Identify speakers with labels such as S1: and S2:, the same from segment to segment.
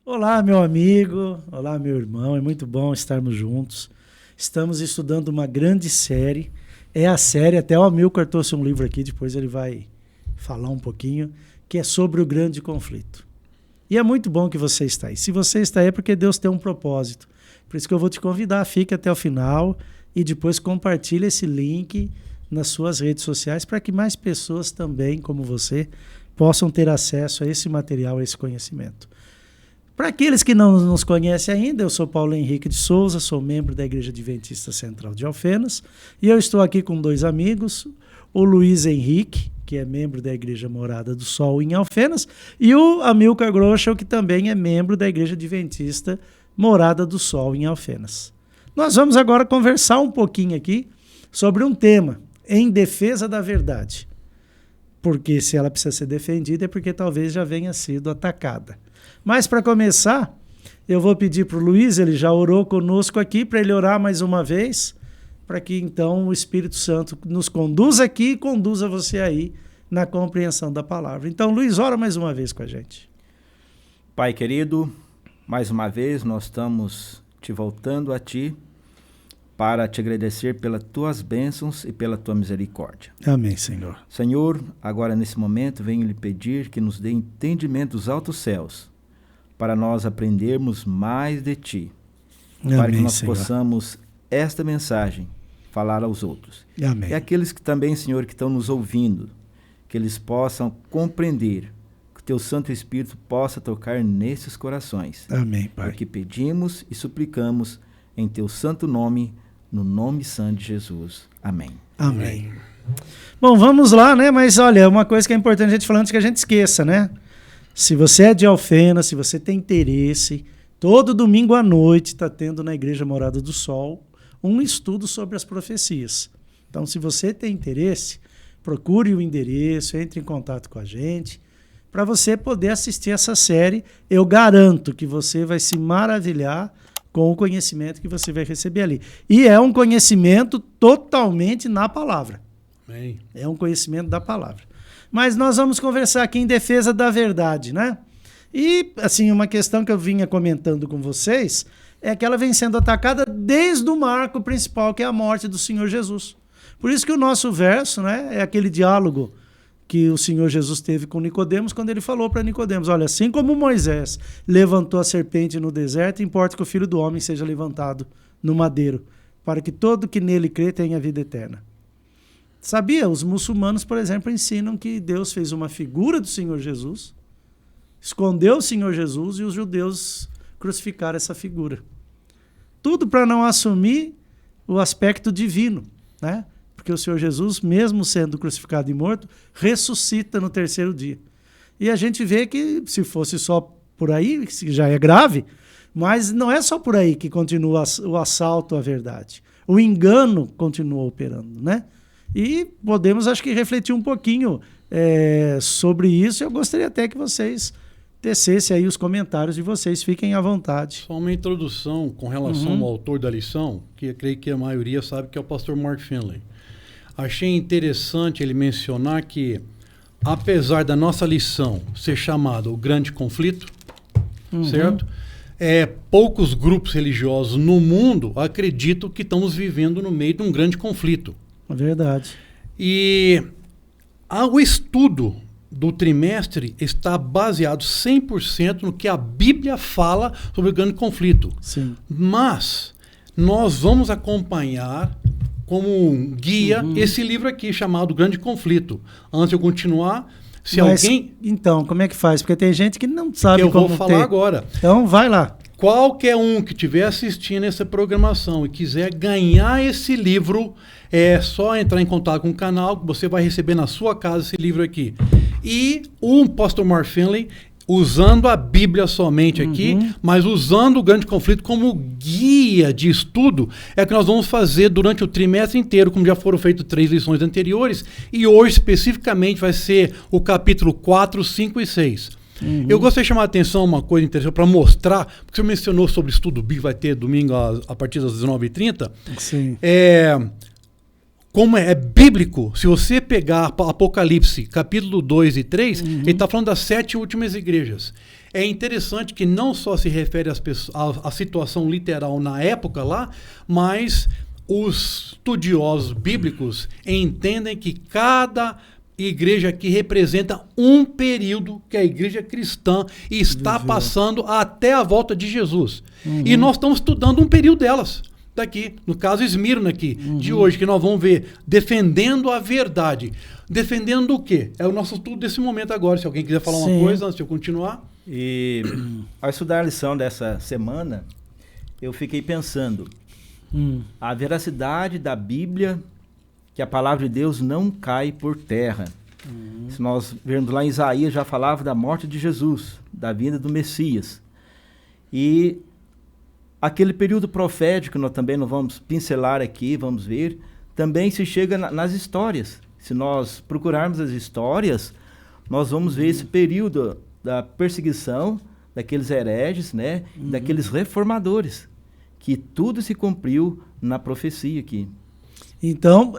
S1: Olá, meu amigo, olá, meu irmão, é muito bom estarmos juntos. Estamos estudando uma grande série, é a série, até o Amilcar trouxe um livro aqui, depois ele vai falar um pouquinho, que é sobre o grande conflito. E é muito bom que você está aí. Se você está aí é porque Deus tem um propósito. Por isso que eu vou te convidar, fique até o final e depois compartilhe esse link nas suas redes sociais para que mais pessoas também, como você, possam ter acesso a esse material, a esse conhecimento. Para aqueles que não nos conhecem ainda, eu sou Paulo Henrique de Souza, sou membro da Igreja Adventista Central de Alfenas e eu estou aqui com dois amigos, o Luiz Henrique, que é membro da Igreja Morada do Sol em Alfenas, e o Amilcar Groschel, que também é membro da Igreja Adventista Morada do Sol em Alfenas. Nós vamos agora conversar um pouquinho aqui sobre um tema, em defesa da verdade. Porque se ela precisa ser defendida é porque talvez já venha sido atacada. Mas para começar, eu vou pedir para o Luiz, ele já orou conosco aqui, para ele orar mais uma vez, para que então o Espírito Santo nos conduza aqui e conduza você aí na compreensão da palavra. Então, Luiz, ora mais uma vez com a gente.
S2: Pai querido, mais uma vez nós estamos te voltando a ti para te agradecer pelas tuas bênçãos e pela tua misericórdia.
S1: Amém, Senhor.
S2: Senhor, agora nesse momento venho lhe pedir que nos dê entendimento dos altos céus, para nós aprendermos mais de ti,
S1: Amém,
S2: para que nós
S1: Senhor.
S2: possamos esta mensagem falar aos outros.
S1: Amém.
S2: E aqueles que também, Senhor, que estão nos ouvindo, que eles possam compreender, que o teu Santo Espírito possa tocar nesses corações.
S1: Amém, Pai.
S2: É o que pedimos e suplicamos em teu santo nome, no nome santo de Jesus. Amém.
S1: Amém. Bom, vamos lá, né? Mas olha, uma coisa que é importante a gente falar antes que a gente esqueça, né? Se você é de Alfenas, se você tem interesse, todo domingo à noite está tendo na Igreja Morada do Sol um estudo sobre as profecias. Então, se você tem interesse, procure o endereço, entre em contato com a gente, para você poder assistir essa série. Eu garanto que você vai se maravilhar com o conhecimento que você vai receber ali. E é um conhecimento totalmente na palavra.
S3: Amém.
S1: É um conhecimento da palavra. Mas nós vamos conversar aqui em defesa da verdade, né? E, assim, uma questão que eu vinha comentando com vocês é que ela vem sendo atacada desde o marco principal, que é a morte do Senhor Jesus. Por isso que o nosso verso, né, é aquele diálogo que o Senhor Jesus teve com Nicodemos, quando ele falou para Nicodemos, olha, assim como Moisés levantou a serpente no deserto, importa que o Filho do Homem seja levantado no madeiro, para que todo que nele crê tenha vida eterna. Sabia? Os muçulmanos, por exemplo, ensinam que Deus fez uma figura do Senhor Jesus, escondeu o Senhor Jesus e os judeus crucificaram essa figura. Tudo para não assumir o aspecto divino, né? Porque o Senhor Jesus, mesmo sendo crucificado e morto, ressuscita no terceiro dia. E a gente vê que, se fosse só por aí, já é grave, mas não é só por aí que continua o assalto à verdade. O engano continua operando, né? E podemos, acho que, refletir um pouquinho sobre isso. Eu gostaria até que vocês tecessem aí os comentários de vocês, fiquem à vontade.
S3: Só uma introdução com relação ao autor da lição, que eu creio que a maioria sabe que é o pastor Mark Finley. Achei interessante ele mencionar que, apesar da nossa lição ser chamada o grande conflito, certo? Poucos grupos religiosos no mundo acreditam que estamos vivendo no meio de um grande conflito.
S1: É verdade.
S3: E o estudo do trimestre está baseado 100% no que a Bíblia fala sobre o grande conflito.
S1: Sim.
S3: Mas nós vamos acompanhar como um guia esse livro aqui chamado Grande Conflito. Antes de eu continuar,
S1: Então, como é que faz? Porque tem gente que não sabe
S3: eu
S1: como
S3: vou falar agora.
S1: Então, vai lá.
S3: Qualquer um que estiver assistindo essa programação e quiser ganhar esse livro, é só entrar em contato com o canal, que você vai receber na sua casa esse livro aqui. E o pastor Mark Finley, usando a Bíblia somente aqui, mas usando o grande conflito como guia de estudo, é que nós vamos fazer durante o trimestre inteiro, como já foram feitas 3 lições anteriores, e hoje especificamente vai ser o capítulo 4, 5 e 6. Eu gostaria de chamar a atenção uma coisa interessante para mostrar, porque você mencionou sobre estudo bíblico, vai ter domingo a partir das 19h30.
S1: Sim.
S3: Como é bíblico, se você pegar Apocalipse, capítulo 2 e 3, ele está falando das 7 últimas igrejas. É interessante que não só se refere à situação literal na época lá, mas os estudiosos bíblicos entendem que cada igreja aqui representa um período que a igreja cristã está passando até a volta de Jesus. E nós estamos estudando um período delas. Daqui, no caso Esmirna aqui, de hoje, que nós vamos ver, defendendo a verdade. Defendendo o quê? É o nosso estudo desse momento agora. Se alguém quiser falar uma coisa antes de eu continuar.
S2: E ao estudar a lição dessa semana, eu fiquei pensando, a veracidade da Bíblia, que a palavra de Deus não cai por terra. Se nós vermos lá em Isaías, já falava da morte de Jesus, da vinda do Messias. E aquele período profético, nós também não vamos pincelar aqui, vamos ver, também se chega nas histórias. Se nós procurarmos as histórias, nós vamos ver esse período da perseguição daqueles hereges, né, daqueles reformadores, que tudo se cumpriu na profecia aqui.
S1: Então,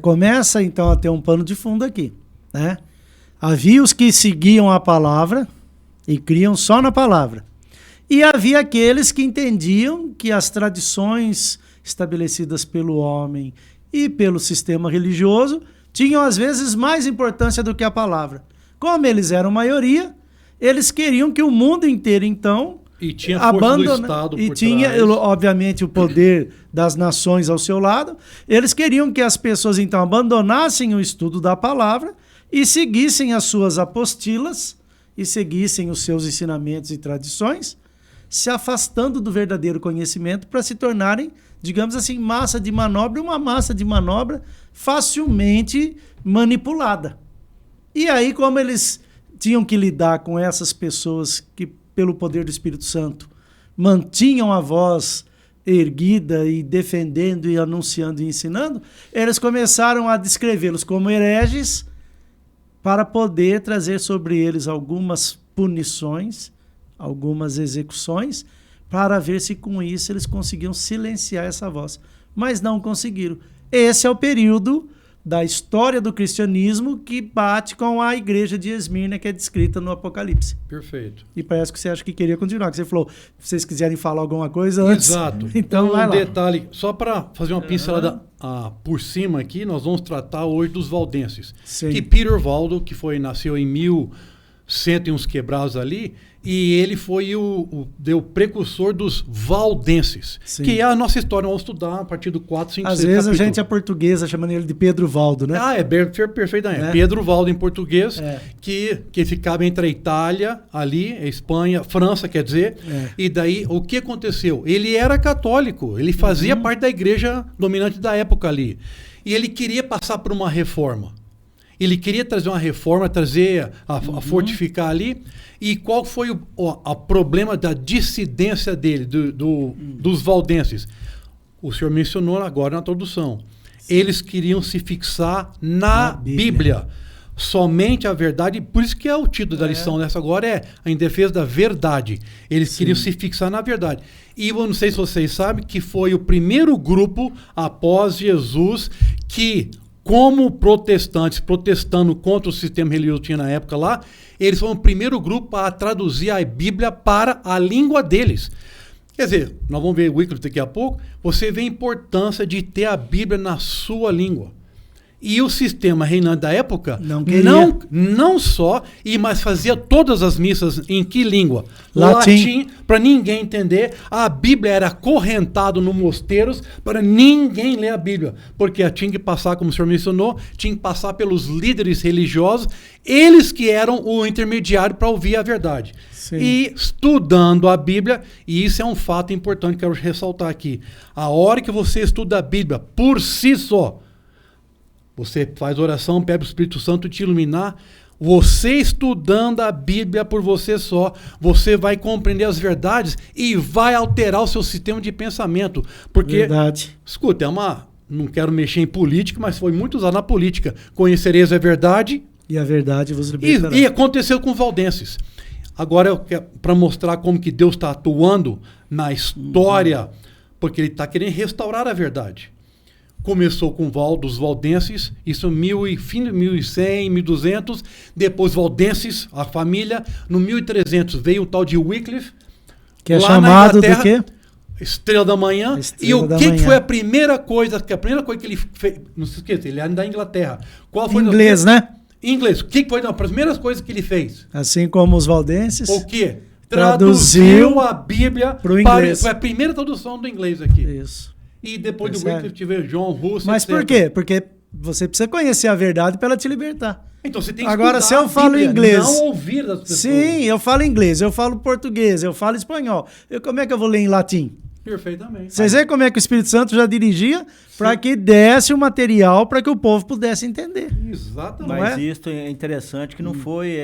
S1: começa então a ter um pano de fundo aqui, né? Havia os que seguiam a palavra e criam só na palavra. E havia aqueles que entendiam que as tradições estabelecidas pelo homem e pelo sistema religioso tinham às vezes mais importância do que a palavra. Como eles eram maioria, eles queriam que o mundo inteiro então
S3: e tinha força do Estado
S1: e
S3: por
S1: tinha,
S3: trás.
S1: obviamente, o poder das nações ao seu lado. Eles queriam que as pessoas então abandonassem o estudo da palavra e seguissem as suas apostilas e seguissem os seus ensinamentos e tradições, se afastando do verdadeiro conhecimento para se tornarem, digamos assim, massa de manobra, uma massa de manobra facilmente manipulada. E aí, como eles tinham que lidar com essas pessoas que, pelo poder do Espírito Santo, mantinham a voz erguida e defendendo e anunciando e ensinando, eles começaram a descrevê-los como hereges para poder trazer sobre eles algumas punições, algumas execuções, para ver se com isso eles conseguiam silenciar essa voz. Mas não conseguiram. Esse é o período da história do cristianismo que bate com a igreja de Esmirna, que é descrita no Apocalipse.
S3: Perfeito.
S1: E parece que você acha que queria continuar, que você falou, se vocês quiserem falar alguma coisa antes.
S3: Exato.
S1: Então vai lá.
S3: Detalhe, só para fazer uma pincelada por cima aqui, nós vamos tratar hoje dos valdenses.
S1: Sim.
S3: Que Peter Waldo, que nasceu em 1100 e uns quebrados ali, e ele foi o precursor dos valdenses. Sim. Que é a nossa história, vamos estudar a partir do 4, 5, 6
S1: Às vezes
S3: capítulo.
S1: a gente é portuguesa chamando ele de Pedro Valdo, né?
S3: Perfeitamente. Pedro Valdo em português, que ficava entre a Itália, ali, a Espanha, França, quer dizer. E daí, o que aconteceu? Ele era católico, ele fazia parte da igreja dominante da época ali. E ele queria passar por uma reforma. Ele queria trazer uma reforma, a fortificar ali. E qual foi o problema da dissidência dele, dos valdenses? O senhor mencionou agora na introdução. Sim. Eles queriam se fixar na Bíblia. Somente a verdade, por isso que é o título da lição dessa agora, em defesa da verdade. Eles queriam se fixar na verdade. E eu não sei se vocês sabem que foi o primeiro grupo após Jesus que, como protestantes, protestando contra o sistema religioso que tinha na época lá, eles foram o primeiro grupo a traduzir a Bíblia para a língua deles. Quer dizer, nós vamos ver o Wycliffe daqui a pouco, você vê a importância de ter a Bíblia na sua língua. E o sistema reinante da época não só, mas fazia todas as missas em que língua? Latim, para ninguém entender. A Bíblia era acorrentada nos mosteiros para ninguém ler a Bíblia. Porque tinha que passar, como o senhor mencionou, tinha que passar pelos líderes religiosos, eles que eram o intermediário para ouvir a verdade. Sim. E estudando a Bíblia, e isso é um fato importante que eu quero ressaltar aqui, a hora que você estuda a Bíblia por si só, você faz oração, pede o Espírito Santo te iluminar. Você estudando a Bíblia por você só, você vai compreender as verdades e vai alterar o seu sistema de pensamento. Porque,
S1: verdade.
S3: Escuta, não quero mexer em política, mas foi muito usado na política. Conhecereis a verdade.
S1: E a verdade vos libertará.
S3: E aconteceu com os valdenses. Agora, para mostrar como que Deus está atuando na história, porque ele está querendo restaurar a verdade. começou com os valdenses, isso fim de 1100, 1200, depois valdenses, a família, no 1300 veio o tal de Wycliffe,
S1: que é chamado do quê?
S3: Estrela da Manhã. E o que foi a primeira coisa que ele fez? Não se esqueça, ele é da Inglaterra. Qual foi
S1: inglês, né?
S3: Inglês. O que foi as primeiras coisas que ele fez?
S1: Assim como os valdenses.
S3: O quê? Traduziu a Bíblia
S1: para o inglês.
S3: Foi a primeira tradução do inglês aqui.
S1: Isso.
S3: E depois do Wycliffe tiver John Russell.
S1: Mas
S3: etc.
S1: por quê? Porque você precisa conhecer a verdade para ela te libertar.
S3: Então você tem que
S1: agora, se eu falo
S3: Bíblia,
S1: inglês,
S3: não ouvir das pessoas.
S1: Sim, eu falo inglês, eu falo português, eu falo espanhol. Como é que eu vou ler em latim?
S3: Perfeitamente.
S1: Vocês veem como é que o Espírito Santo já dirigia para que desse o material para que o povo pudesse entender.
S3: Exatamente.
S2: Mas isso é interessante que não foi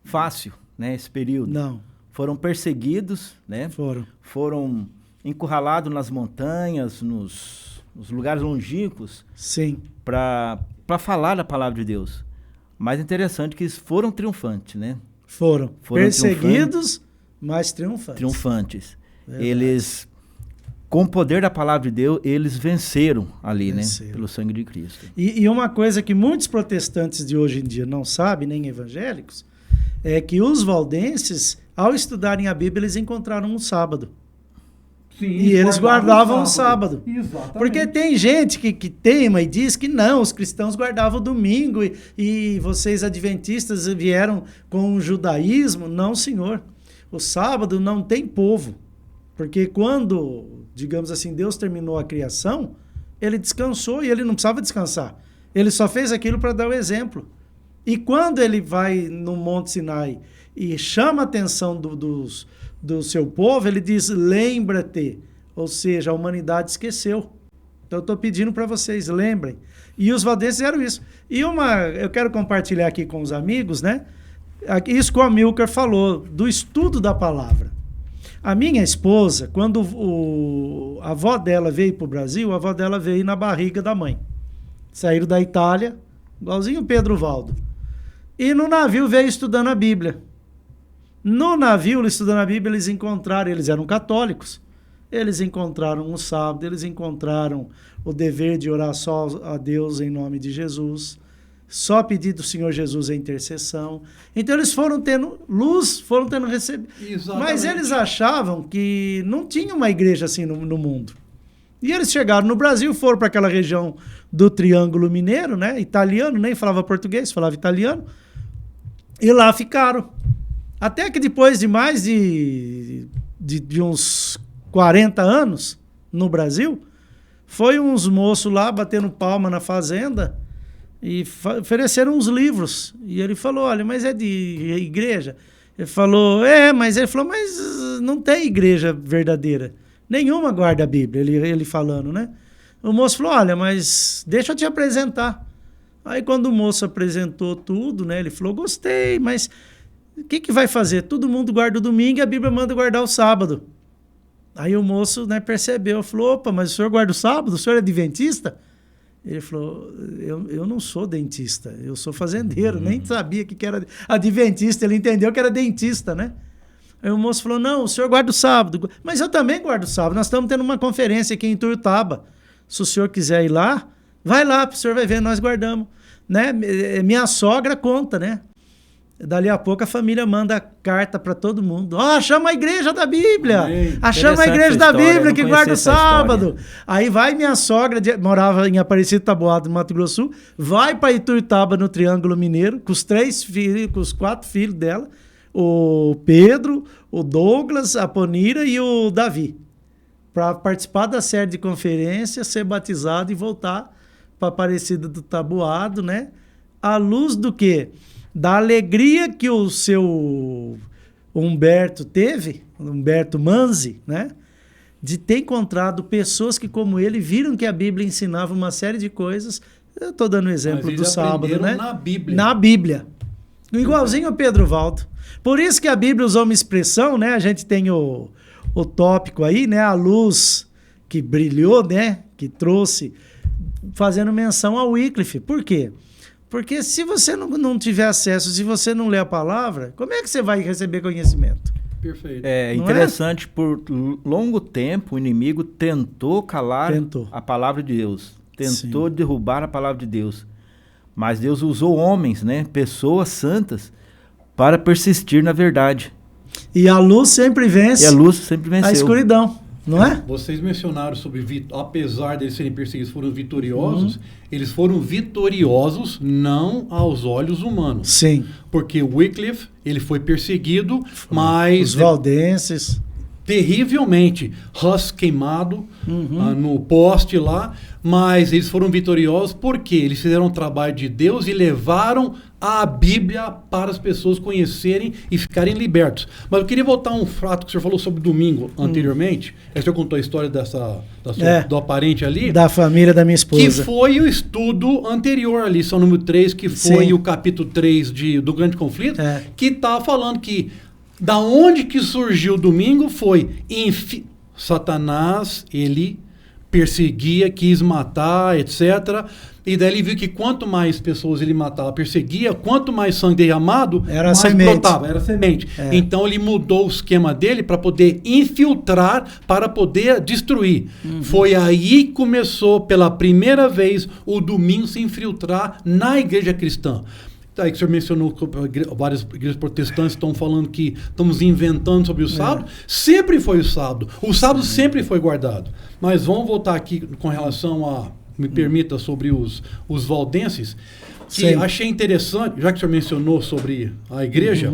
S2: fácil, né, esse período.
S1: Não.
S2: Foram perseguidos, né? Foram encurralados nas montanhas, nos lugares longínquos.
S1: Sim.
S2: Para falar da palavra de Deus. Mas é interessante que eles foram triunfantes, né?
S1: Foram perseguidos, mas triunfantes.
S2: Verdade. Eles, com o poder da palavra de Deus, eles venceram ali, né? Pelo sangue de Cristo.
S1: E uma coisa que muitos protestantes de hoje em dia não sabem, nem evangélicos, é que os valdenses, ao estudarem a Bíblia, eles encontraram um sábado.
S3: Sim,
S1: e eles guardavam o sábado.
S3: Exatamente.
S1: Porque tem gente que teima e diz que não, os cristãos guardavam o domingo e vocês adventistas vieram com o judaísmo. Não, senhor. O sábado não tem povo. Porque quando, digamos assim, Deus terminou a criação, ele descansou e ele não precisava descansar. Ele só fez aquilo para dar o exemplo. E quando ele vai no Monte Sinai e chama a atenção do seu povo, ele diz, lembra-te. Ou seja, a humanidade esqueceu. Então eu estou pedindo para vocês, lembrem. E os valdenses fizeram isso. E eu quero compartilhar aqui com os amigos, né? Isso que o Amilcar falou, do estudo da palavra. A minha esposa, quando a avó dela veio para o Brasil, a avó dela veio na barriga da mãe. Saíram da Itália, igualzinho o Pedro Valdo. E no navio veio estudando a Bíblia. No navio, estudando a Bíblia, eles eram católicos. Eles encontraram o sábado, eles encontraram o dever de orar só a Deus em nome de Jesus. Só pedir do Senhor Jesus a intercessão. Então eles foram tendo luz, foram tendo recebido. Mas eles achavam que não tinha uma igreja assim no mundo. E eles chegaram no Brasil, foram para aquela região do Triângulo Mineiro, né? Italiano, nem falava português, falava italiano. E lá ficaram. Até que depois de mais de uns 40 anos no Brasil, foi uns moços lá batendo palma na fazenda e ofereceram uns livros. E ele falou, olha, mas é de igreja? Ele falou, mas não tem igreja verdadeira. Nenhuma guarda a Bíblia, ele falando, né? O moço falou, olha, mas deixa eu te apresentar. Aí quando o moço apresentou tudo, né? Ele falou, gostei, mas o que vai fazer? Todo mundo guarda o domingo e a Bíblia manda guardar o sábado. Aí o moço, né, percebeu, falou, opa, mas o senhor guarda o sábado? O senhor é adventista? Ele falou, eu não sou dentista, eu sou fazendeiro, nem sabia que era adventista, ele entendeu que era dentista, né? Aí o moço falou, não, o senhor guarda o sábado. Mas eu também guardo o sábado, nós estamos tendo uma conferência aqui em Tuiutaba. Se o senhor quiser ir lá, vai lá, o senhor vai ver, nós guardamos. Né? Minha sogra conta, né? Dali a pouco a família manda carta para todo mundo. Chama a igreja da Bíblia. Chama a igreja da Bíblia que guarda o sábado. Aí vai minha sogra, morava em Aparecido Taboado, no Mato Grosso Sul, vai para Ituiutaba, no Triângulo Mineiro, com os 3 filhos, com os 4 filhos dela, o Pedro, o Douglas, a Ponira e o Davi, para participar da série de conferência, ser batizado e voltar para Aparecida do Taboado, né? À luz do quê? Da alegria que o seu Humberto teve, Humberto Manzi, né? De ter encontrado pessoas que, como ele, viram que a Bíblia ensinava uma série de coisas. Eu estou dando o exemplo do sábado, né?
S3: Na Bíblia.
S1: Na Bíblia. Igualzinho ao Pedro Valdo. Por isso que a Bíblia usou uma expressão, né? A gente tem o tópico aí, né? A luz que brilhou, né? Que trouxe, fazendo menção ao Wycliffe. Por quê? Porque se você não tiver acesso, se você não ler a palavra, como é que você vai receber conhecimento?
S3: Perfeito.
S2: É interessante, por longo tempo o inimigo tentou calar a palavra de Deus. Tentou derrubar a palavra de Deus. Mas Deus usou homens, né? Pessoas santas, para persistir na verdade.
S1: E a luz sempre vence.
S2: E a luz sempre venceu.
S1: A escuridão, não é?
S3: Vocês mencionaram sobre, apesar de eles serem perseguidos, foram vitoriosos. Eles foram vitoriosos não aos olhos humanos.
S1: Sim.
S3: Porque Wycliffe, ele foi perseguido, mas...
S1: Os valdenses...
S3: terrivelmente, Hus queimado no poste lá, mas eles foram vitoriosos porque eles fizeram o trabalho de Deus e levaram a Bíblia para as pessoas conhecerem e ficarem libertos. Mas eu queria voltar a um fato que o senhor falou sobre domingo anteriormente. O senhor contou a história do parente ali.
S1: Da família da minha esposa.
S3: Que foi o estudo anterior ali, lição número 3, que foi o capítulo 3 do Grande Conflito, que está falando que da onde que surgiu o domingo foi Satanás, ele perseguia, quis matar, etc. E daí ele viu que quanto mais pessoas ele matava, perseguia, quanto mais sangue derramado,
S1: era
S3: mais
S1: semente.
S3: brotava, era semente. Então ele mudou o esquema dele para poder infiltrar, para poder destruir. Foi aí que começou pela primeira vez o domingo se infiltrar na igreja cristã. Aí que o senhor mencionou que várias igrejas protestantes estão falando que estamos inventando sobre o sábado. Sempre foi o sábado. O sábado sempre foi guardado. Mas vamos voltar aqui com relação a, me permita, sobre os valdenses, que achei interessante, já que o senhor mencionou sobre a igreja,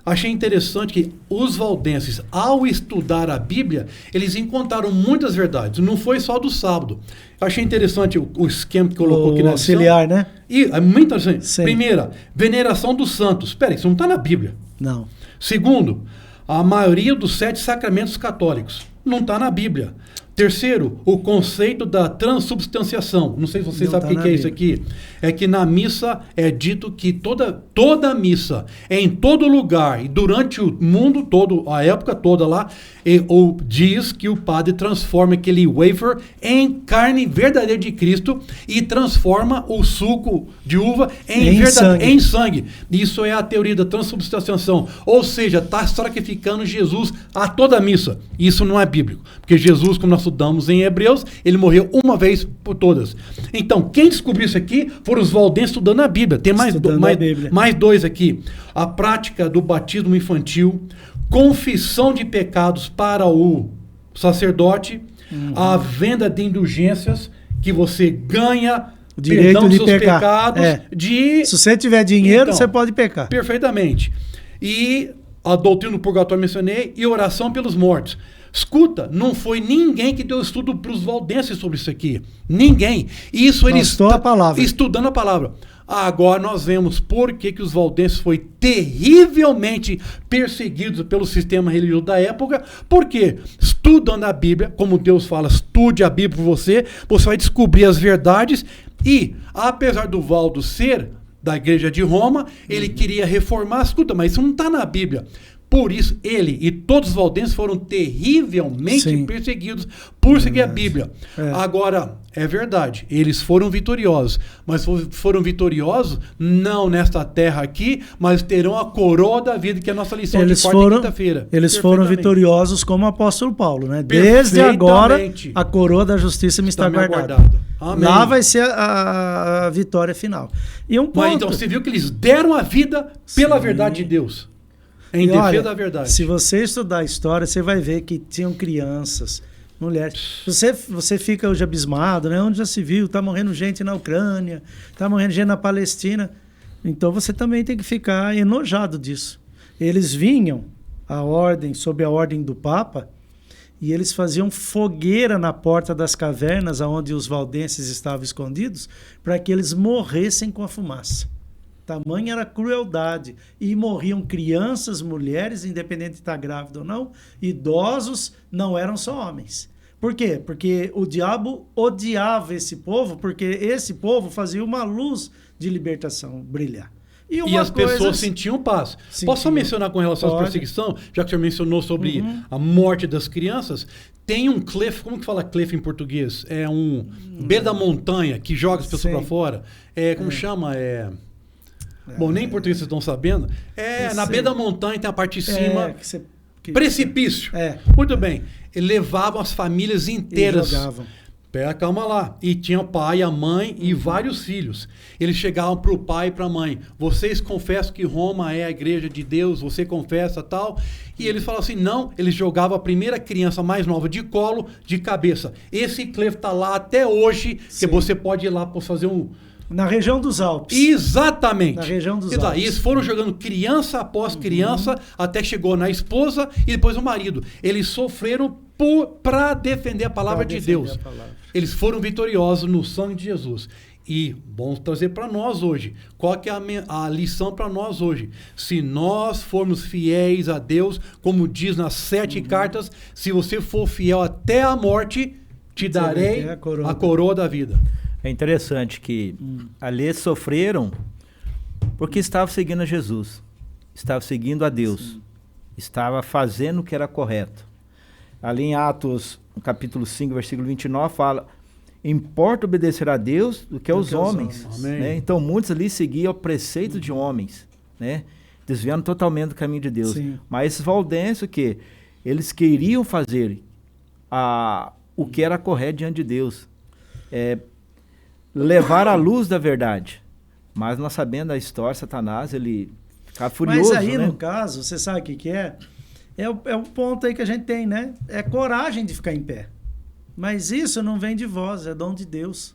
S3: achei interessante que os valdenses, ao estudar a Bíblia, eles encontraram muitas verdades. Não foi só do sábado. Eu achei interessante o esquema que colocou aqui na
S1: auxiliar, né?
S3: E é muito interessante. Primeira, veneração dos santos. Espera aí, isso não está na Bíblia.
S1: Não.
S3: Segundo, a maioria dos 7 sacramentos católicos. Não está na Bíblia. Terceiro, o conceito da transubstanciação. Não sei se vocês sabem o que é isso aqui. É que na missa é dito que toda missa, em todo lugar e durante o mundo todo, a época toda lá, ou diz que o padre transforma aquele wafer em carne verdadeira de Cristo e transforma o suco de uva em sangue. Isso é a teoria da transubstanciação. Ou seja, está sacrificando Jesus a toda a missa. Isso não é bíblico. Porque Jesus, como nós estudamos em Hebreus, ele morreu uma vez por todas. Então, quem descobriu isso aqui foram os valdenses estudando a Bíblia. Tem mais 2 aqui. A prática do batismo infantil, confissão de pecados para o sacerdote, a venda de indulgências, que você ganha
S1: o direito
S3: perdão
S1: de
S3: dos seus
S1: pecar.
S3: pecados.
S1: Se você tiver dinheiro, você pode pecar.
S3: Perfeitamente. E a doutrina do purgatório mencionei, e oração pelos mortos. Escuta, não foi ninguém que deu estudo para os valdenses sobre isso aqui. Ninguém. Isso eles estão estudando a palavra. Agora nós vemos por que os valdenses foram terrivelmente perseguidos pelo sistema religioso da época. Porque estudando a Bíblia, como Deus fala, estude a Bíblia por você vai descobrir as verdades. E, apesar do Valdo ser da igreja de Roma, ele queria reformar. Escuta, mas isso não está na Bíblia. Por isso, ele e todos os valdenses foram terrivelmente perseguidos por seguir a Bíblia. Agora, é verdade, eles foram vitoriosos, mas foram vitoriosos não nesta terra aqui, mas terão a coroa da vida, que é a nossa lição de quarta e quinta-feira.
S1: Eles foram vitoriosos como o apóstolo Paulo, né? Desde agora, a coroa da justiça me está guardada. Lá vai ser a vitória final. E um ponto...
S3: Mas então, você viu que eles deram a vida pela verdade de Deus. Em defesa da verdade.
S1: Se você estudar a história, você vai ver que tinham crianças, mulheres. Você fica hoje abismado, né? Onde já se viu? Está morrendo gente na Ucrânia, está morrendo gente na Palestina. Então você também tem que ficar enojado disso. Eles vinham sob a ordem do Papa, e eles faziam fogueira na porta das cavernas onde os valdenses estavam escondidos, para que eles morressem com a fumaça. Tamanha era a crueldade. E morriam crianças, mulheres, independente de estar grávida ou não, idosos, não eram só homens. Por quê? Porque o diabo odiava esse povo, porque esse povo fazia uma luz de libertação brilhar.
S3: E as pessoas sentiam paz. Posso só mencionar com relação à perseguição, já que o senhor mencionou sobre a morte das crianças? Tem um cliff, como que fala cliff em português? É um beira da montanha que joga as pessoas para fora. Como chama? Bom, nem em português vocês estão sabendo. Na beira da montanha tem a parte de cima. Precipício. Muito bem. Ele levava as famílias inteiras.
S1: E jogavam.
S3: Pera, calma lá. E tinha o pai, a mãe e vários filhos. Eles chegavam para o pai e para a mãe. Vocês confessam que Roma é a igreja de Deus? Você confessa tal? E eles falavam assim, não. Eles jogavam a primeira criança mais nova de colo, de cabeça. Esse enclave está lá até hoje, que você pode ir lá para fazer um...
S1: Na região dos Alpes.
S3: Exatamente.
S1: Na região dos Alpes.
S3: E eles foram jogando criança após criança, até chegou na esposa e depois o marido. Eles sofreram para defender a palavra de Deus. Eles foram vitoriosos no sangue de Jesus. E vamos trazer para nós hoje. Qual que é a lição para nós hoje? Se nós formos fiéis a Deus, como diz nas 7 cartas, se você for fiel até a morte, te darei a coroa da vida.
S2: É interessante que ali eles sofreram porque estavam seguindo a Jesus, estavam seguindo a Deus, estavam fazendo o que era correto. Ali em Atos, no capítulo 5, versículo 29, fala, importa obedecer a Deus do que aos homens. Né? Então muitos ali seguiam o preceito de homens, né? Desviando totalmente do caminho de Deus. Mas esses valdenses, o quê? Eles queriam fazer o que era correto diante de Deus. Levar a luz da verdade. Mas nós sabendo da história, Satanás, ele fica furioso.
S1: Mas aí,
S2: né?
S1: no caso, você sabe o que é? É o ponto aí que a gente tem, né? É coragem de ficar em pé. Mas isso não vem de vós, é dom de Deus.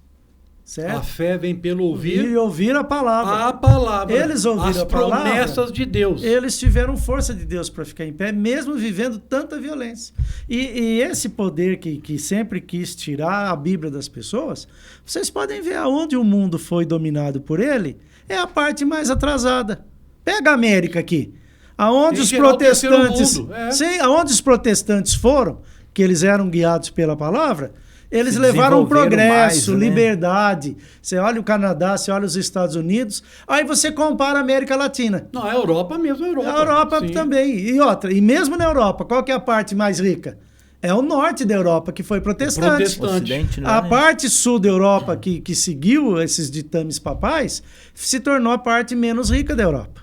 S1: Certo?
S3: A fé vem pelo ouvir.
S1: E ouvir a palavra.
S3: A palavra.
S1: Eles ouviram a palavra.
S3: As promessas de Deus.
S1: Eles tiveram força de Deus para ficar em pé, mesmo vivendo tanta violência. E esse poder que sempre quis tirar a Bíblia das pessoas, vocês podem ver aonde o mundo foi dominado por ele, é a parte mais atrasada. Pega a América aqui. Aonde os protestantes. Sim, aonde os protestantes foram, que eles eram guiados pela palavra, eles levaram progresso, mais, né? Liberdade. Você olha o Canadá, você olha os Estados Unidos, aí você compara a América Latina.
S3: Não, a Europa mesmo, a Europa.
S1: A Europa também. E outra, e mesmo na Europa, qual que é a parte mais rica? É o norte da Europa, que foi protestante.
S2: Ocidente,
S1: a parte sul da Europa, que seguiu esses ditames papais, se tornou a parte menos rica da Europa.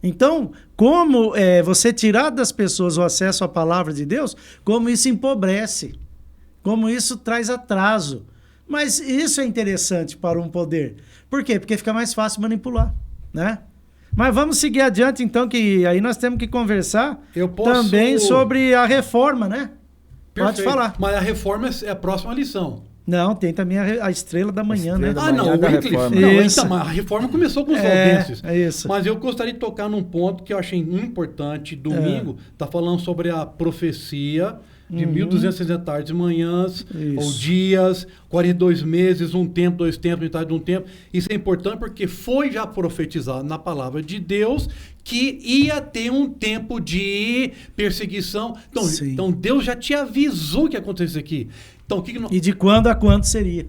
S1: Então, como você tirar das pessoas o acesso à palavra de Deus, como isso empobrece, como isso traz atraso. Mas isso é interessante para um poder. Por quê? Porque fica mais fácil manipular, né? Mas vamos seguir adiante, então, que aí nós temos que conversar também sobre a reforma, né?
S3: Perfeito.
S1: Pode falar.
S3: Mas a reforma é a próxima lição.
S1: Não, tem também a estrela da manhã, né?
S3: Não, o Wycliffe. Então, a reforma começou com os valdenses.
S1: É isso.
S3: Mas eu gostaria de tocar num ponto que eu achei importante. Domingo, está falando sobre a profecia de 1260 tardes e manhãs, ou dias, 42 meses, um tempo, 2 tempos, metade de um tempo. Isso é importante porque foi já profetizado na palavra de Deus que ia ter um tempo de perseguição. Então Deus já te avisou que ia acontecer isso aqui. Então,
S1: e de quando a quando seria?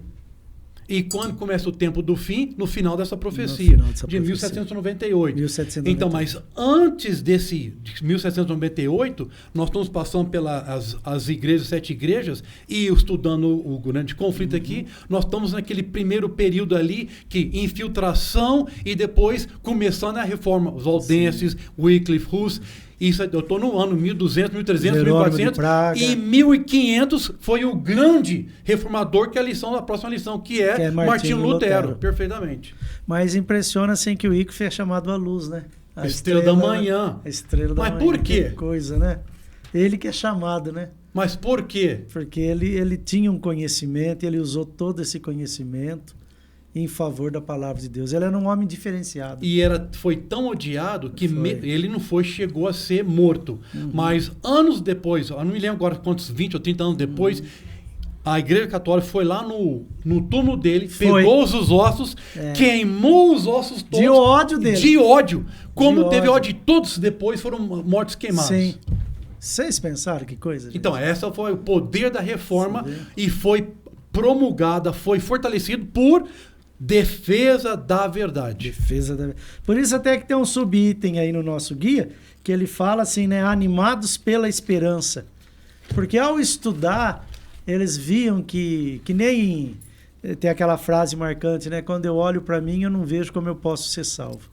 S3: E quando começa o tempo do fim? No final dessa profecia, de 1798. Então, mas antes de 1798, nós estamos passando pelas as igrejas, 7 igrejas, e estudando o grande conflito aqui, nós estamos naquele primeiro período ali, que infiltração e depois começando a reforma. Os valdenses, Wycliffe, Hus. Isso, eu estou no ano 1200, 1300, 1400 e 1500 foi o grande reformador, que é a próxima lição, que é Martinho Lutero. Perfeitamente.
S1: Mas impressiona assim que o Wycliffe é chamado à luz, né?
S3: A estrela da manhã.
S1: A estrela da manhã.
S3: Mas por quê?
S1: Que coisa, né? Ele que é chamado, né?
S3: Mas por quê?
S1: Porque ele tinha um conhecimento, ele usou todo esse conhecimento em favor da palavra de Deus. Ele era um homem diferenciado.
S3: E foi tão odiado que ele não chegou a ser morto. Mas anos depois, eu não me lembro agora quantos, 20 ou 30 anos depois, a Igreja Católica foi lá no túmulo dele, pegou os ossos, queimou os ossos todos.
S1: De ódio dele.
S3: De ódio. Como teve ódio, todos depois foram mortos queimados.
S1: Sim. Vocês pensaram que coisa? Gente?
S3: Então, essa foi o poder da reforma e foi promulgada, foi fortalecido por defesa da verdade.
S1: Por isso até que tem um subitem aí no nosso guia, que ele fala assim, né? Animados pela esperança. Porque ao estudar, eles viam que nem... Tem aquela frase marcante, né? Quando eu olho para mim, eu não vejo como eu posso ser salvo.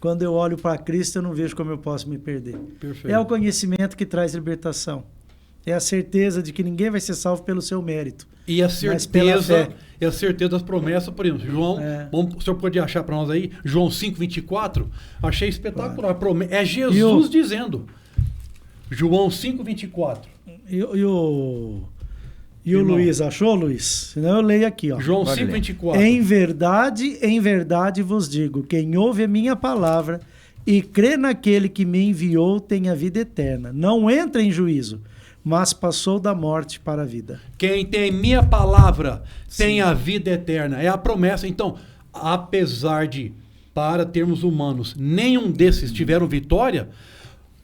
S1: Quando eu olho para Cristo, eu não vejo como eu posso me perder.
S3: Perfeito.
S1: É o conhecimento que traz libertação. É a certeza de que ninguém vai ser salvo pelo seu mérito.
S3: E a
S1: mas pela fé.
S3: certeza das promessas, por exemplo, João, o senhor pode achar para nós aí, João 5:24, achei espetacular. Claro. É Jesus dizendo. João 5:24.
S1: E o Luiz, achou, Luiz? Senão eu leio aqui, ó.
S3: João 5:24.
S1: Em verdade vos digo, quem ouve a minha palavra e crê naquele que me enviou tem a vida eterna. Não entra em juízo, mas passou da morte para a vida.
S3: Quem tem minha palavra tem a vida eterna. É a promessa. Então, apesar de, para termos humanos, nenhum desses tiveram vitória,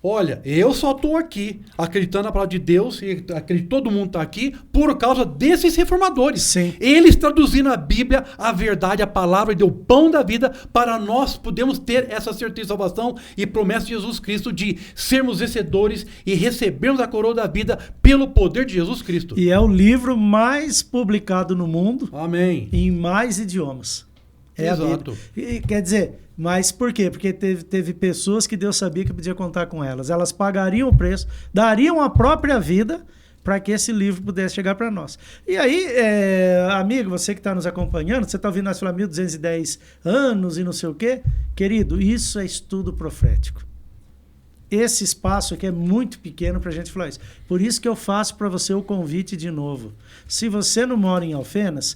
S3: olha, eu só estou aqui acreditando na palavra de Deus e acredito que todo mundo está aqui por causa desses reformadores.
S1: Sim.
S3: Eles traduzindo a Bíblia, a verdade, a palavra, deu o pão da vida para nós podermos ter essa certeza de salvação e promessa de Jesus Cristo de sermos vencedores e recebermos a coroa da vida pelo poder de Jesus Cristo.
S1: E é o livro mais publicado no mundo.
S3: Amém.
S1: Em mais idiomas. É
S3: Exato.
S1: E, quer dizer, mas por quê? Porque teve pessoas que Deus sabia que podia contar com elas. Elas pagariam o preço, dariam a própria vida para que esse livro pudesse chegar para nós. E aí, amigo, você que está nos acompanhando, você está ouvindo nós falar 1210 anos e não sei o quê. Querido, isso é estudo profético. Esse espaço aqui é muito pequeno para a gente falar isso. Por isso que eu faço para você o convite de novo. Se você não mora em Alfenas,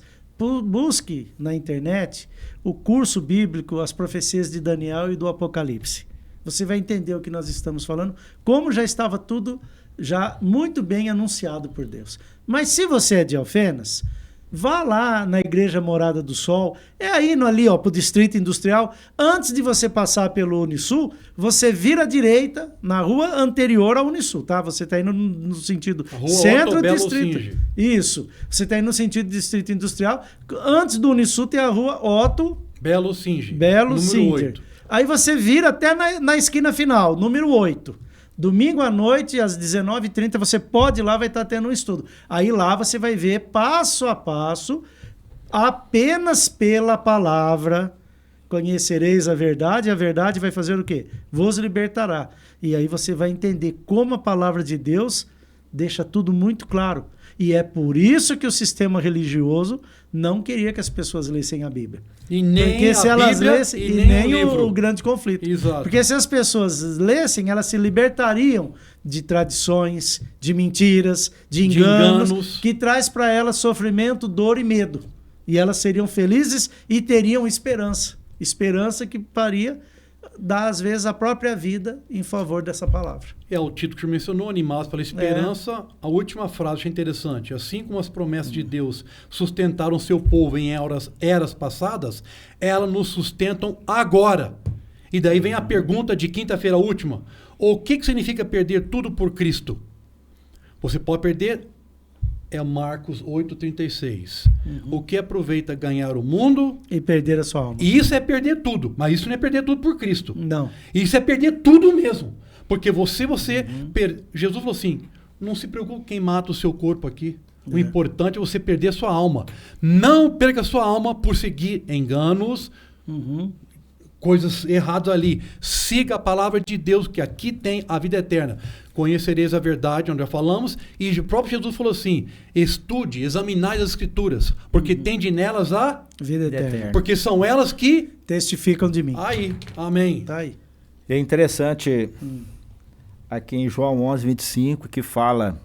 S1: busque na internet o curso bíblico, as profecias de Daniel e do Apocalipse. Você vai entender o que nós estamos falando, como já estava tudo já muito bem anunciado por Deus. Mas se você é de Alfenas, vá lá na Igreja Morada do Sol, é indo ali para o Distrito Industrial, antes de você passar pelo Unisul, você vira à direita na rua anterior ao Unisul, tá? Você está indo no sentido centro-distrito. Isso, você está indo no sentido Distrito Industrial, antes do Unisul tem a rua Otto
S3: Belo Singer.
S1: Belo Singer. Aí você vira até na esquina final, número 8. Domingo à noite, às 19h30, você pode ir lá, vai estar tendo um estudo. Aí lá você vai ver, passo a passo, apenas pela palavra, conhecereis a verdade vai fazer o quê? Vos libertará. E aí você vai entender como a palavra de Deus deixa tudo muito claro. E é por isso que o sistema religioso não queria que as pessoas lessem a Bíblia.
S3: E nem
S1: porque se
S3: a
S1: elas
S3: Bíblia
S1: lessem,
S3: e nem
S1: o grande conflito.
S3: Exato.
S1: Porque se as pessoas lessem, elas se libertariam de tradições, de mentiras, de enganos. Que traz para elas sofrimento, dor e medo. E elas seriam felizes e teriam esperança. Esperança que faria dar, às vezes, a própria vida em favor dessa palavra.
S3: É o título que você mencionou, animados pela esperança. A última frase achei interessante. Assim como as promessas de Deus sustentaram seu povo em eras passadas, elas nos sustentam agora. E daí vem a pergunta de quinta-feira última. O que significa perder tudo por Cristo? Você pode perder... É Marcos 8,36. O que aproveita ganhar o mundo...
S1: E perder a sua alma.
S3: E isso é perder tudo. Mas isso não é perder tudo por Cristo.
S1: Não.
S3: Isso é perder tudo mesmo. Porque Jesus falou assim, não se preocupe quem mata o seu corpo aqui. O importante é você perder a sua alma. Não perca a sua alma por seguir enganos, coisas erradas ali. Siga a palavra de Deus, que aqui tem a vida eterna. Conhecereis a verdade, onde já falamos, e o próprio Jesus falou assim, estude, examinai as escrituras, porque tende nelas a
S1: vida eterna.
S3: Porque são elas que
S1: testificam de mim.
S3: Aí, amém.
S1: Tá aí.
S2: É interessante aqui em João 11:25 que fala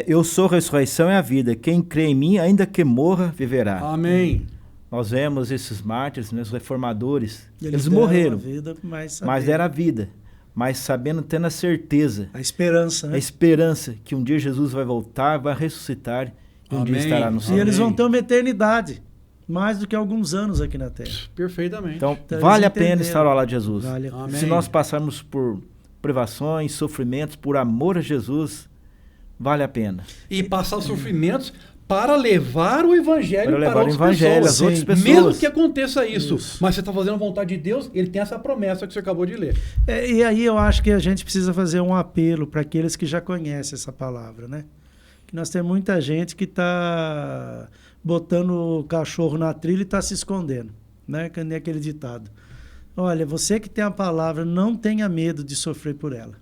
S2: eu sou a ressurreição e a vida, quem crê em mim, ainda que morra, viverá.
S3: Amém.
S2: Nós vemos esses mártires, os reformadores, eles
S1: deram
S2: morreram,
S1: a vida, mas
S2: deram a vida, mas sabendo, tendo a certeza,
S1: a esperança, né?
S2: A esperança que um dia Jesus vai voltar, vai ressuscitar e um dia estará no céu.
S1: E eles vão ter uma eternidade, mais do que alguns anos aqui na Terra.
S3: Perfeitamente.
S2: Então vale a pena estar ao lado de Jesus.
S1: Vale.
S2: Se nós passarmos por privações, sofrimentos, por amor a Jesus, vale a pena.
S3: E passar os sofrimentos para levar o evangelho para
S2: as outras pessoas.
S3: Mesmo que aconteça isso. Mas você está fazendo a vontade de Deus, ele tem essa promessa que você acabou de ler.
S1: E aí eu acho que a gente precisa fazer um apelo para aqueles que já conhecem essa palavra, né? Que nós temos muita gente que está botando o cachorro na trilha e está se escondendo, né? Que nem aquele ditado. Olha, você que tem a palavra, não tenha medo de sofrer por ela.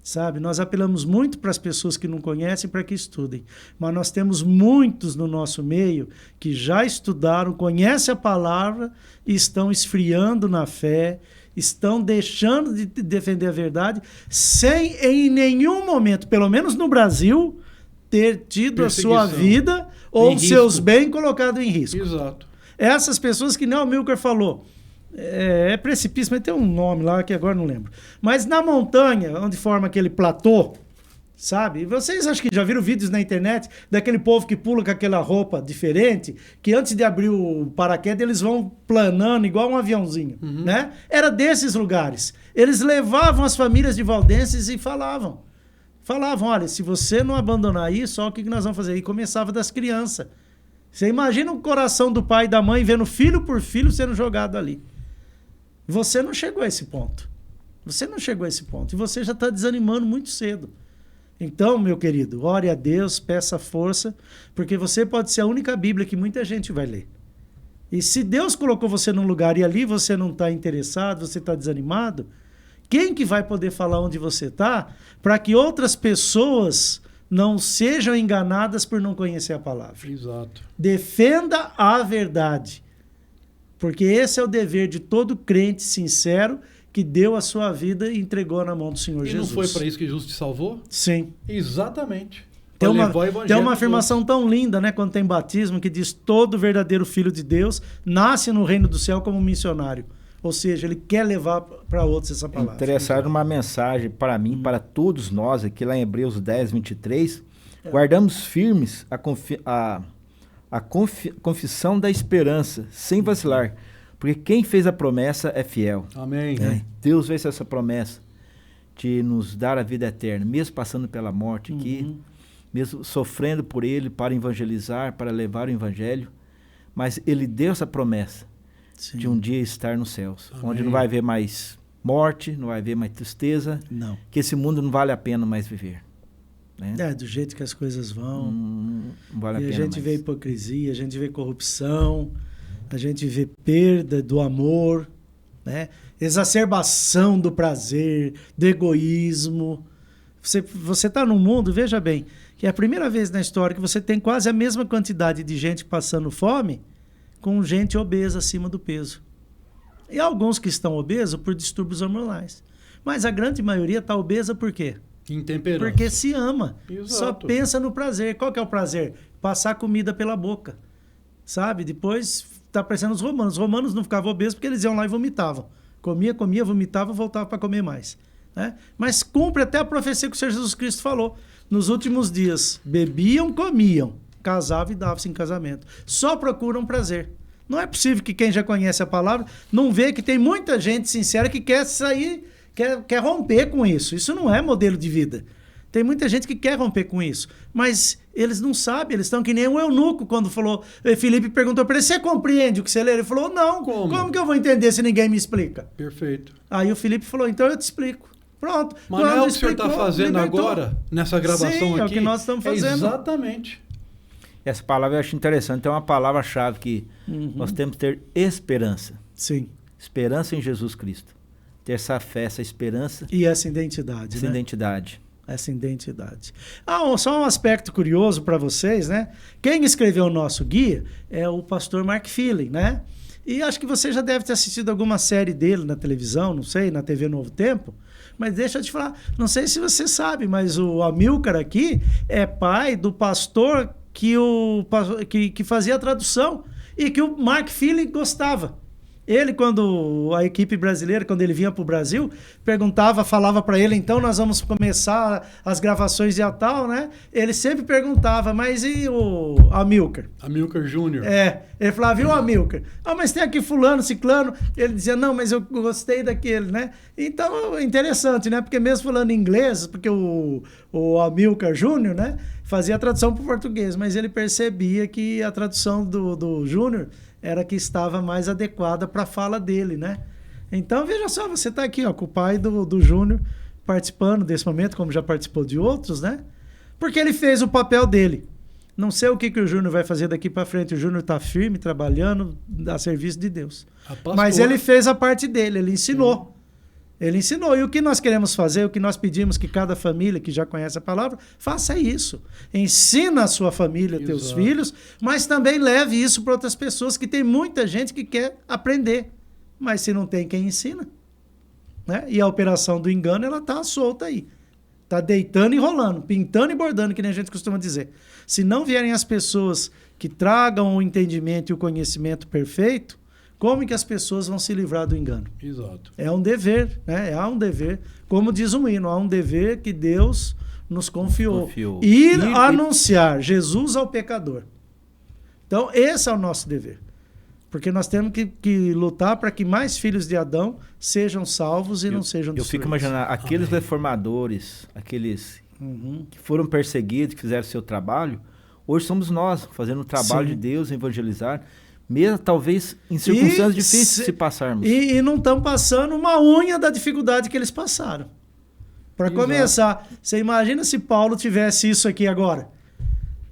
S1: Sabe? Nós apelamos muito para as pessoas que não conhecem para que estudem. Mas nós temos muitos no nosso meio que já estudaram, conhecem a palavra e estão esfriando na fé, estão deixando de defender a verdade, sem em nenhum momento, pelo menos no Brasil, ter tido a sua vida ou seus bens colocados em risco.
S3: Exato.
S1: Essas pessoas que nem o Milker falou, é precipício, mas tem um nome lá que agora não lembro. Mas na montanha, onde forma aquele platô, sabe? Vocês acho que já viram vídeos na internet daquele povo que pula com aquela roupa diferente, que antes de abrir o paraquedas eles vão planando igual um aviãozinho, né? Era desses lugares. Eles levavam as famílias de valdenses e falavam, olha, se você não abandonar isso, olha o que nós vamos fazer. E começava das crianças. Você imagina o coração do pai e da mãe vendo filho por filho sendo jogado ali. Você não chegou a esse ponto. Você não chegou a esse ponto. E você já está desanimando muito cedo. Então, meu querido, ore a Deus, peça força, porque você pode ser a única Bíblia que muita gente vai ler. E se Deus colocou você num lugar e ali você não está interessado, você está desanimado, quem que vai poder falar onde você está para que outras pessoas não sejam enganadas por não conhecer a palavra?
S3: Exato.
S1: Defenda a verdade. Porque esse é o dever de todo crente sincero que deu a sua vida e entregou na mão do Senhor Jesus.
S3: E não foi para isso que Jesus te salvou?
S1: Sim.
S3: Exatamente.
S1: Tem uma afirmação tão linda, né, quando tem batismo, que diz: todo verdadeiro filho de Deus nasce no reino do céu como missionário. Ou seja, ele quer levar para outros essa palavra.
S2: Interessar uma mensagem para mim, para todos nós, aqui lá em Hebreus 10, 23. Guardamos firmes a confissão da esperança, sem vacilar. Porque quem fez a promessa é fiel.
S3: Amém.
S2: Deus fez essa promessa de nos dar a vida eterna, mesmo passando pela morte aqui, mesmo sofrendo por ele para evangelizar, para levar o evangelho. Mas ele deu essa promessa. Sim. De um dia estar nos céus. Amém. Onde não vai haver mais morte, não vai haver mais tristeza.
S1: Não.
S2: Que esse mundo não vale a pena mais viver. Né?
S1: Do jeito que as coisas vão.
S2: Não vale a pena
S1: a gente
S2: mais.
S1: Vê hipocrisia, a gente vê corrupção, a gente vê perda do amor, né? Exacerbação do prazer, do egoísmo. Você está num mundo, veja bem, que é a primeira vez na história que você tem quase a mesma quantidade de gente passando fome com gente obesa acima do peso. E alguns que estão obesos por distúrbios hormonais. Mas a grande maioria está obesa por quê?
S3: Intemperança.
S1: Porque se ama.
S3: Exato.
S1: Só pensa no prazer. Qual que é o prazer? Passar comida pela boca. Sabe? Depois está parecendo os romanos. Os romanos não ficavam obesos porque eles iam lá e vomitavam. Comia, vomitava, voltava para comer mais. Né? Mas cumpre até a profecia que o Senhor Jesus Cristo falou. Nos últimos dias, bebiam, comiam, casavam e davam-se em casamento. Só procuram prazer. Não é possível que quem já conhece a palavra não vê que tem muita gente sincera que quer sair, quer romper com isso. Isso não é modelo de vida. Tem muita gente que quer romper com isso. Mas eles não sabem, eles estão que nem um eunuco quando falou. Filipe perguntou para ele: você compreende o que você lê? Ele falou: não. Como que eu vou entender se ninguém me explica?
S3: Perfeito.
S1: Aí o Filipe falou: então eu te explico. Pronto.
S3: Mas não é o que o senhor está fazendo agora, nessa gravação aqui?
S1: Sim, é o que nós estamos fazendo.
S3: Exatamente.
S2: Essa palavra eu acho interessante. Tem uma palavra-chave que nós temos que ter esperança.
S1: Sim.
S2: Esperança em Jesus Cristo. Ter essa fé, essa esperança.
S1: E essa identidade,
S2: essa identidade.
S1: Essa identidade. Só um aspecto curioso para vocês, né? Quem escreveu o nosso guia é o pastor Mark Feeling, né? E acho que você já deve ter assistido alguma série dele na televisão, não sei, na TV Novo Tempo. Mas deixa eu te falar, não sei se você sabe, mas o Amilcar aqui é pai do pastor que fazia a tradução e que o Mark Feeling gostava. Ele, quando a equipe brasileira, quando ele vinha para o Brasil, falava para ele: então nós vamos começar as gravações e tal, né? Ele sempre perguntava: mas e o Amilcar?
S3: Amilcar Júnior.
S1: Ele falava: viu, Amilcar? Mas tem aqui fulano, ciclano. Ele dizia: não, mas eu gostei daquele, né? Então, interessante, né? Porque mesmo falando inglês, porque o Amilcar Júnior, né, fazia a tradução para o português, mas ele percebia que a tradução do Júnior era que estava mais adequada para a fala dele, né? Então, veja só, você está aqui, ó, com o pai do Júnior participando desse momento, como já participou de outros, né? Porque ele fez o papel dele. Não sei o que o Júnior vai fazer daqui para frente. O Júnior está firme, trabalhando a serviço de Deus. Mas ele fez a parte dele, ele ensinou. Ele ensinou. E o que nós queremos fazer, o que nós pedimos que cada família que já conhece a palavra, faça isso. Ensina a sua família, teus filhos, mas também leve isso para outras pessoas, que tem muita gente que quer aprender. Mas se não tem quem ensina, né? E a operação do engano, ela está solta aí. Está deitando e rolando, pintando e bordando, que nem a gente costuma dizer. Se não vierem as pessoas que tragam o entendimento e o conhecimento perfeito, como que as pessoas vão se livrar do engano?
S3: Exato. É
S1: um dever, né? Há um dever, como diz um hino, há um dever que Deus nos confiou. Ir anunciar Jesus ao pecador. Então, esse é o nosso dever. Porque nós temos que lutar para que mais filhos de Adão sejam salvos e não sejam destruídos.
S2: Eu fico imaginando, aqueles reformadores, aqueles que foram perseguidos, que fizeram seu trabalho, hoje somos nós, fazendo o trabalho de Deus, evangelizar, mesmo talvez em circunstâncias difíceis de passarmos.
S1: E não estão passando uma unha da dificuldade que eles passaram. Para começar, você imagina se Paulo tivesse isso aqui agora.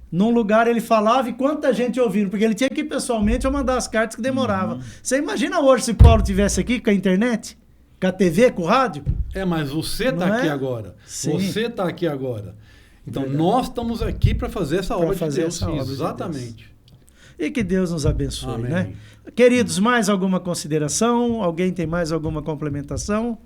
S1: Num lugar ele falava e quanta gente ouvindo, porque ele tinha que ir pessoalmente ou mandar as cartas que demoravam. Você imagina hoje se Paulo tivesse aqui com a internet, com a TV, com o rádio?
S3: Mas você está aqui agora. Sim. Você está aqui agora. Então nós estamos aqui para fazer essa obra de Deus. Exatamente.
S1: E que Deus nos abençoe, né? Queridos, mais alguma consideração? Alguém tem mais alguma complementação?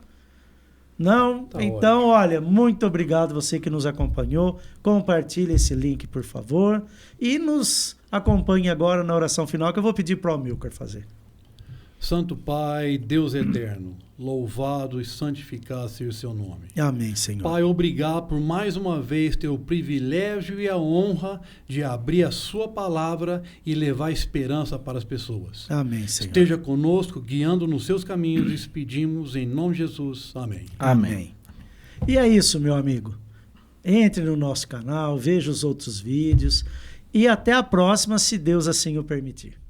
S1: Não? Então, olha, muito obrigado você que nos acompanhou. Compartilhe esse link, por favor. E nos acompanhe agora na oração final, que eu vou pedir para o Amilcar fazer.
S3: Santo Pai, Deus eterno, louvado e santificado seja o seu nome.
S1: Amém, Senhor.
S3: Pai, obrigado por mais uma vez ter o privilégio e a honra de abrir a sua palavra e levar esperança para as pessoas.
S1: Amém, Senhor.
S3: Esteja conosco, guiando nos seus caminhos, e pedimos em nome de Jesus. Amém.
S1: Amém. E é isso, meu amigo. Entre no nosso canal, veja os outros vídeos e até a próxima, se Deus assim o permitir.